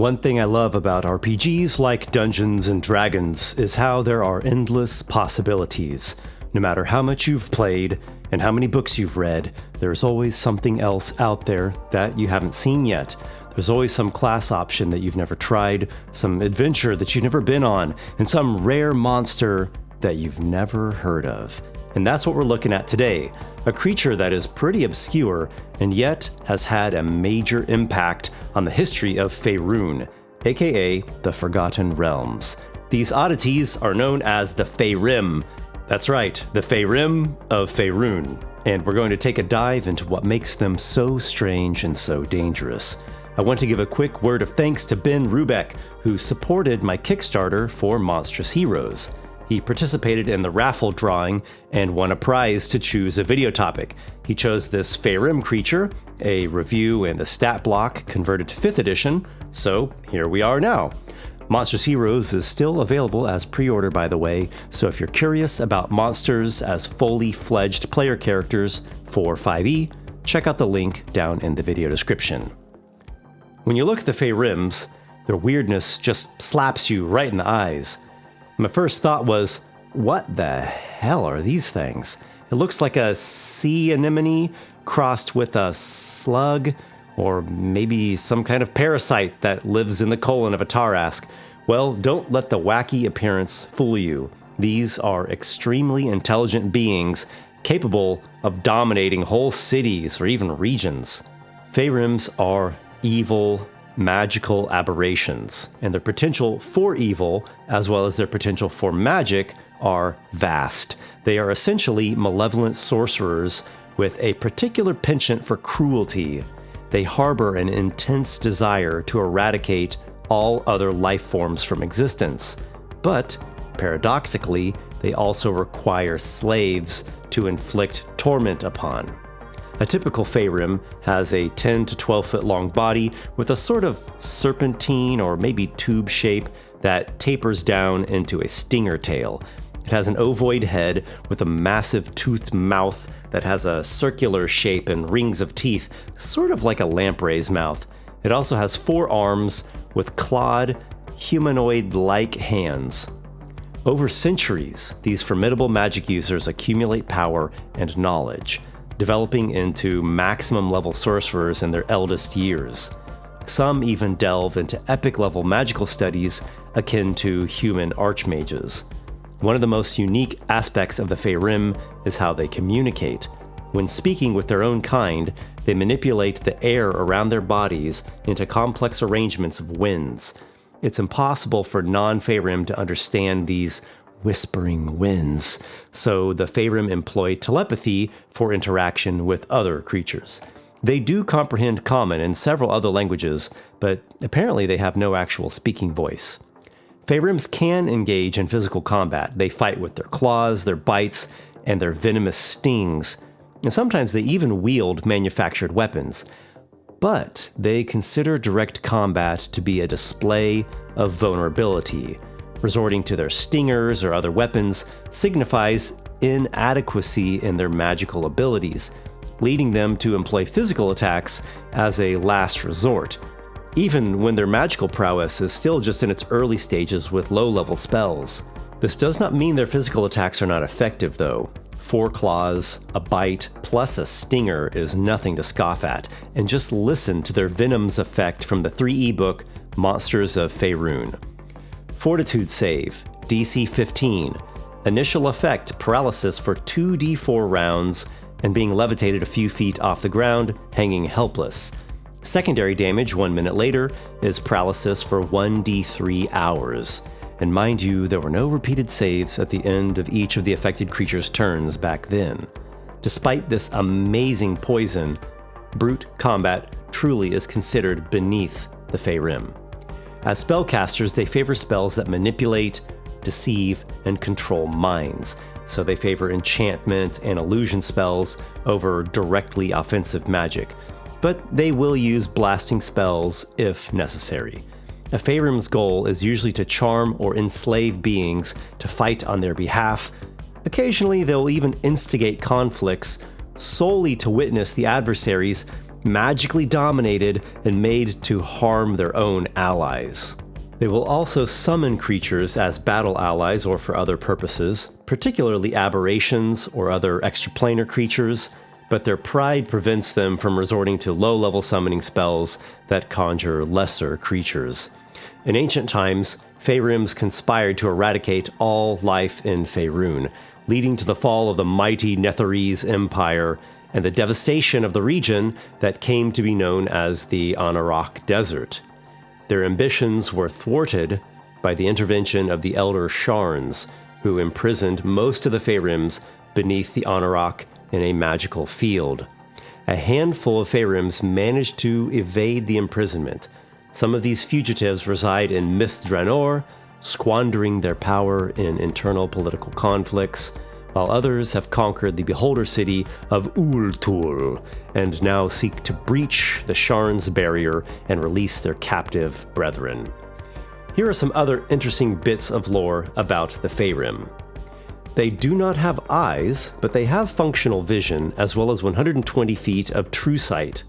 One thing I love about RPGs like Dungeons and Dragons is how there are endless possibilities. No matter how much you've played and how many books you've read, there's always something else out there that you haven't seen yet. There's always some class option that you've never tried, some adventure that you've never been on, and some rare monster that you've never heard of. And that's what we're looking at today, a creature that is pretty obscure and yet has had a major impact on the history of Faerun, aka the Forgotten Realms. These oddities are known as the phaerimms. That's right, the phaerimms of Faerun. And we're going to take a dive into what makes them so strange and so dangerous. I want to give a quick word of thanks to Ben Rubeck, who supported my Kickstarter for Monstrous Heroes. He participated in the raffle drawing and won a prize to choose a video topic. He chose this Faerun creature, a review and a stat block converted to 5th edition, so here we are now. Monstrous Heroes is still available as pre-order, by the way, so if you're curious about monsters as fully fledged player characters for 5e, check out the link down in the video description. When you look at the phaerimms, their weirdness just slaps you right in the eyes. My first thought was, what the hell are these things? It looks like a sea anemone crossed with a slug, or maybe some kind of parasite that lives in the colon of a Tarask. Well, don't let the wacky appearance fool you. These are extremely intelligent beings capable of dominating whole cities or even regions. Phaerimms are evil, magical aberrations, and their potential for evil, as well as their potential for magic, are vast. They are essentially malevolent sorcerers with a particular penchant for cruelty. They harbor an intense desire to eradicate all other life forms from existence. But, paradoxically, they also require slaves to inflict torment upon. A typical phaerimms has a 10 to 12 foot long body with a sort of serpentine or maybe tube shape that tapers down into a stinger tail. It has an ovoid head with a massive toothed mouth that has a circular shape and rings of teeth, sort of like a lamprey's mouth. It also has 4 arms with clawed, humanoid-like hands. Over centuries, these formidable magic users accumulate power and knowledge, developing into maximum level sorcerers in their eldest years. Some even delve into epic level magical studies akin to human archmages. One of the most unique aspects of the phaerimms is how they communicate. When speaking with their own kind, they manipulate the air around their bodies into complex arrangements of winds. It's impossible for non-phaerimms to understand these whispering winds, so the phaerimms employ telepathy for interaction with other creatures. They do comprehend Common and several other languages, but apparently they have no actual speaking voice. Phaerimms can engage in physical combat. They fight with their claws, their bites, and their venomous stings, and sometimes they even wield manufactured weapons. But they consider direct combat to be a display of vulnerability. Resorting to their stingers or other weapons signifies inadequacy in their magical abilities, leading them to employ physical attacks as a last resort, even when their magical prowess is still just in its early stages with low-level spells. This does not mean their physical attacks are not effective, though. 4 claws, a bite, plus a stinger is nothing to scoff at, and just listen to their venom's effect from the 3e book Monsters of Faerun. Fortitude save, DC 15. Initial effect, paralysis for 2d4 rounds, and being levitated a few feet off the ground, hanging helpless. Secondary damage 1 minute later is paralysis for 1d3 hours. And mind you, there were no repeated saves at the end of each of the affected creature's turns back then. Despite this amazing poison, brute combat truly is considered beneath the phaerimms. As spellcasters, they favor spells that manipulate, deceive, and control minds, so they favor enchantment and illusion spells over directly offensive magic, but they will use blasting spells if necessary. A phaerim's goal is usually to charm or enslave beings to fight on their behalf. Occasionally, they'll even instigate conflicts solely to witness the adversaries magically dominated and made to harm their own allies. They will also summon creatures as battle allies or for other purposes, particularly aberrations or other extraplanar creatures, but their pride prevents them from resorting to low-level summoning spells that conjure lesser creatures. In ancient times, phaerimms conspired to eradicate all life in Faerun, leading to the fall of the mighty Netherese Empire and the devastation of the region that came to be known as the Anauroch Desert. Their ambitions were thwarted by the intervention of the Elder Sharns, who imprisoned most of the phaerimms beneath the Anauroch in a magical field. A handful of phaerimms managed to evade the imprisonment. Some of these fugitives reside in Myth Draenor, squandering their power in internal political conflicts, while others have conquered the Beholder city of Ultul and now seek to breach the Sharn's barrier and release their captive brethren. Here are some other interesting bits of lore about the Faerrimm. They do not have eyes, but they have functional vision as well as 120 feet of true sight.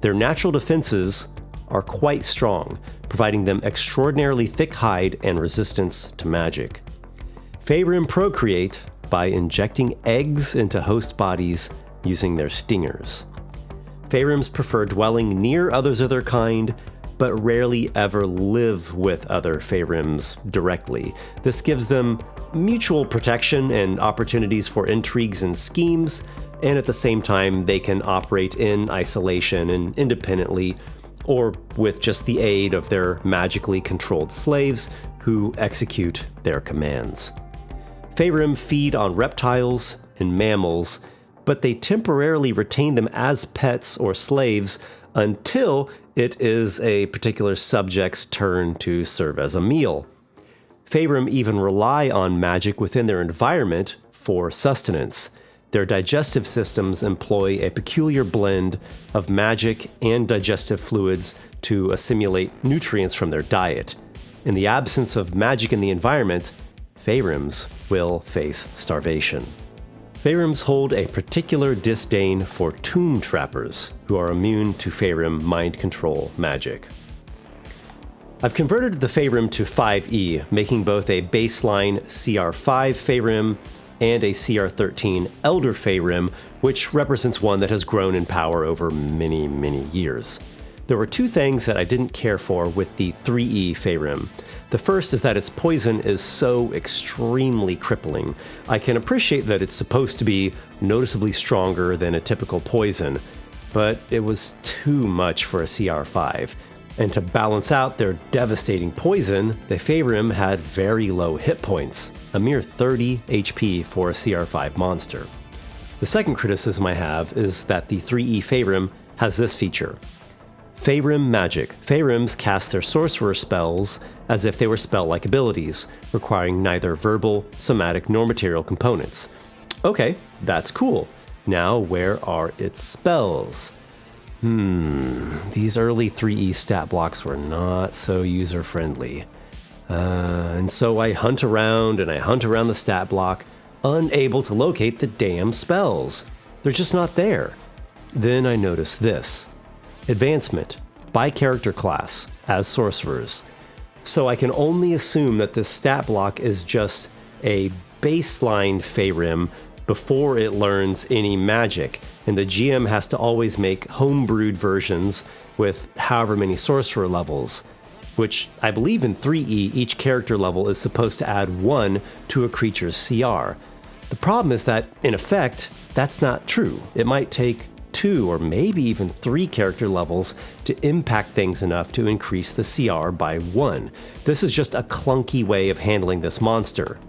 Their natural defenses are quite strong, providing them extraordinarily thick hide and resistance to magic. Faerrimm procreate by injecting eggs into host bodies using their stingers. Faerrimms prefer dwelling near others of their kind, but rarely ever live with other Faerrimms directly. This gives them mutual protection and opportunities for intrigues and schemes, and at the same time they can operate in isolation and independently, or with just the aid of their magically controlled slaves who execute their commands. Faerrimm feed on reptiles and mammals, but they temporarily retain them as pets or slaves until it is a particular subject's turn to serve as a meal. Faerrimm even rely on magic within their environment for sustenance. Their digestive systems employ a peculiar blend of magic and digestive fluids to assimilate nutrients from their diet. In the absence of magic in the environment, Faerrimms will face starvation. Faerrimms hold a particular disdain for tomb trappers, who are immune to Faerrimm mind control magic. I've converted the Faerrimm to 5e, making both a baseline CR5 Faerrimm and a CR13 Elder Faerrimm, which represents one that has grown in power over many, many years. There were two things that I didn't care for with the 3e Faerrimm. The first is that its poison is so extremely crippling. I can appreciate that it's supposed to be noticeably stronger than a typical poison, but it was too much for a CR5. And to balance out their devastating poison, the Faerrimm had very low hit points, a mere 30 HP for a CR5 monster. The second criticism I have is that the 3e Faerrimm has this feature. Faerrimm magic. Faerrimms cast their sorcerer spells as if they were spell-like abilities, requiring neither verbal, somatic, nor material components. Okay, that's cool. Now, where are its spells? These early 3e stat blocks were not so user-friendly. And so I hunt around the stat block, unable to locate the damn spells. They're just not there. Then I notice this. Advancement by character class as sorcerers. So I can only assume that this stat block is just a baseline Faerrimm before it learns any magic, and the GM has to always make homebrewed versions with however many sorcerer levels, which I believe in 3e each character level is supposed to add 1 to a creature's CR. The problem is that, in effect, that's not true. It might take 2 or maybe even 3 character levels to impact things enough to increase the CR by 1. This is just a clunky way of handling this monster.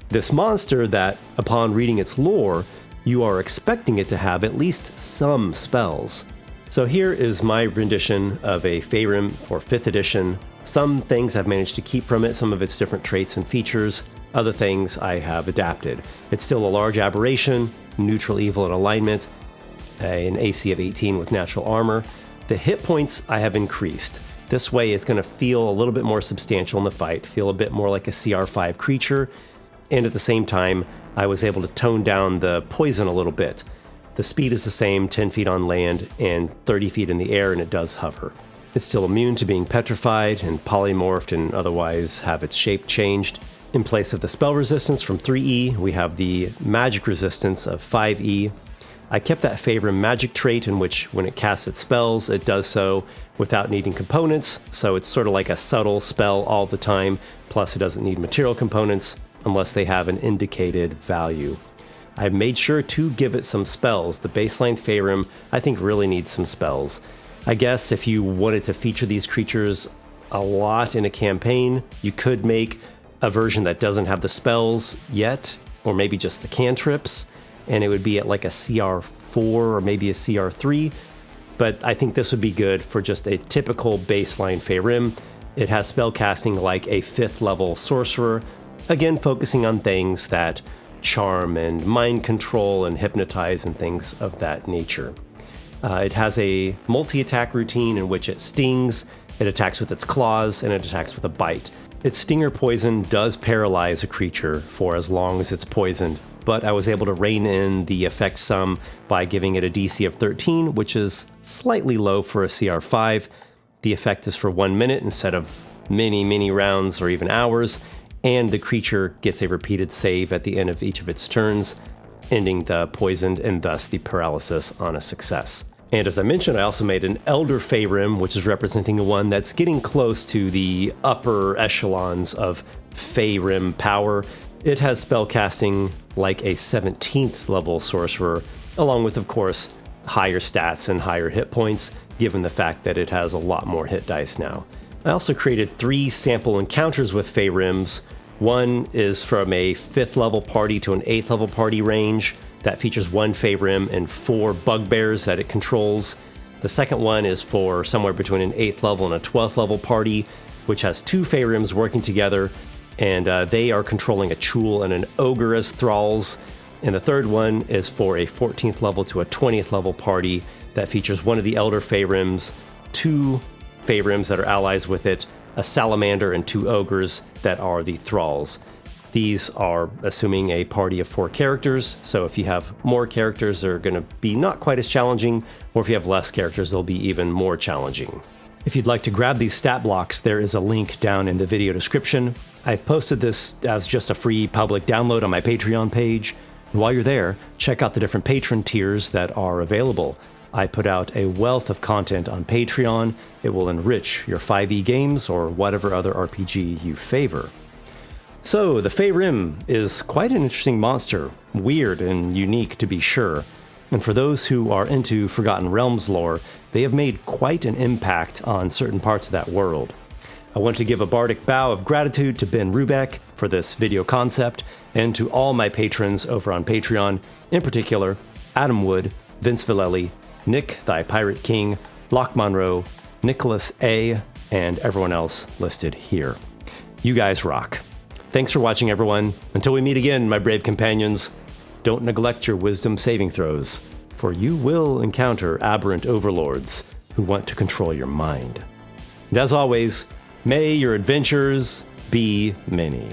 This monster that, upon reading its lore, you are expecting it to have at least some spells. So here is my rendition of a Faerrimm for 5th edition. Some things I've managed to keep from it, some of its different traits and features. Other things I have adapted. It's still a large aberration, neutral evil and alignment, an AC of 18 with natural armor. The hit points I have increased. This way it's going to feel a little bit more substantial in the fight, feel a bit more like a CR5 creature, and at the same time I was able to tone down the poison a little bit. The speed is the same, 10 feet on land and 30 feet in the air, and it does hover. It's still immune to being petrified and polymorphed and otherwise have its shape changed. In place of the spell resistance from 3E, we have the magic resistance of 5E. I kept that Faerun magic trait in which when it casts its spells, it does so without needing components, so it's sort of like a subtle spell all the time, plus it doesn't need material components unless they have an indicated value. I made sure to give it some spells. The baseline Faerun, I think, really needs some spells. I guess if you wanted to feature these creatures a lot in a campaign, you could make a version that doesn't have the spells yet, or maybe just the cantrips, and it would be at like a CR4 or maybe a CR3. But I think this would be good for just a typical baseline Faerun. It has spellcasting like a 5th level sorcerer, again focusing on things that charm and mind control and hypnotize and things of that nature. It has a multi-attack routine in which it stings, it attacks with its claws, and it attacks with a bite. Its stinger poison does paralyze a creature for as long as it's poisoned, but I was able to rein in the effect some by giving it a DC of 13, which is slightly low for a CR5. The effect is for 1 minute instead of many rounds or even hours, and the creature gets a repeated save at the end of each of its turns, ending the poisoned and thus the paralysis on a success. And as I mentioned, I also made an Elder Phaerimms, which is representing one that's getting close to the upper echelons of Faerun power. It has spellcasting like a 17th level sorcerer, along with, of course, higher stats and higher hit points, given the fact that it has a lot more hit dice now. I also created 3 sample encounters with Phaerimms. One is from a 5th level party to an 8th level party range that features 1 Faerun and 4 bugbears that it controls. The second one is for somewhere between an 8th level and a 12th level party, which has 2 Phaerimms working together, and they are controlling a Chul and an Ogre as thralls. And the third one is for a 14th level to a 20th level party that features one of the Elder Phaerimms, 2 Phaerimms that are allies with it, a Salamander, and 2 Ogres that are the thralls. These are assuming a party of 4 characters, so if you have more characters, they're going to be not quite as challenging, or if you have less characters, they'll be even more challenging. If you'd like to grab these stat blocks, there is a link down in the video description. I've posted this as just a free public download on my Patreon page. And while you're there, check out the different patron tiers that are available. I put out a wealth of content on Patreon. It will enrich your 5e games or whatever other RPG you favor. So, the Faerun is quite an interesting monster, weird and unique to be sure. And for those who are into Forgotten Realms lore, they have made quite an impact on certain parts of that world. I want to give a bardic bow of gratitude to Ben Rubeck for this video concept, and to all my patrons over on Patreon, in particular, Adam Wood, Vince Villelli, Nick, thy Pirate King, Locke Monroe, Nicholas A., and everyone else listed here. You guys rock. Thanks for watching, everyone. Until we meet again, my brave companions, don't neglect your wisdom saving throws, for you will encounter aberrant overlords who want to control your mind. And as always, may your adventures be many.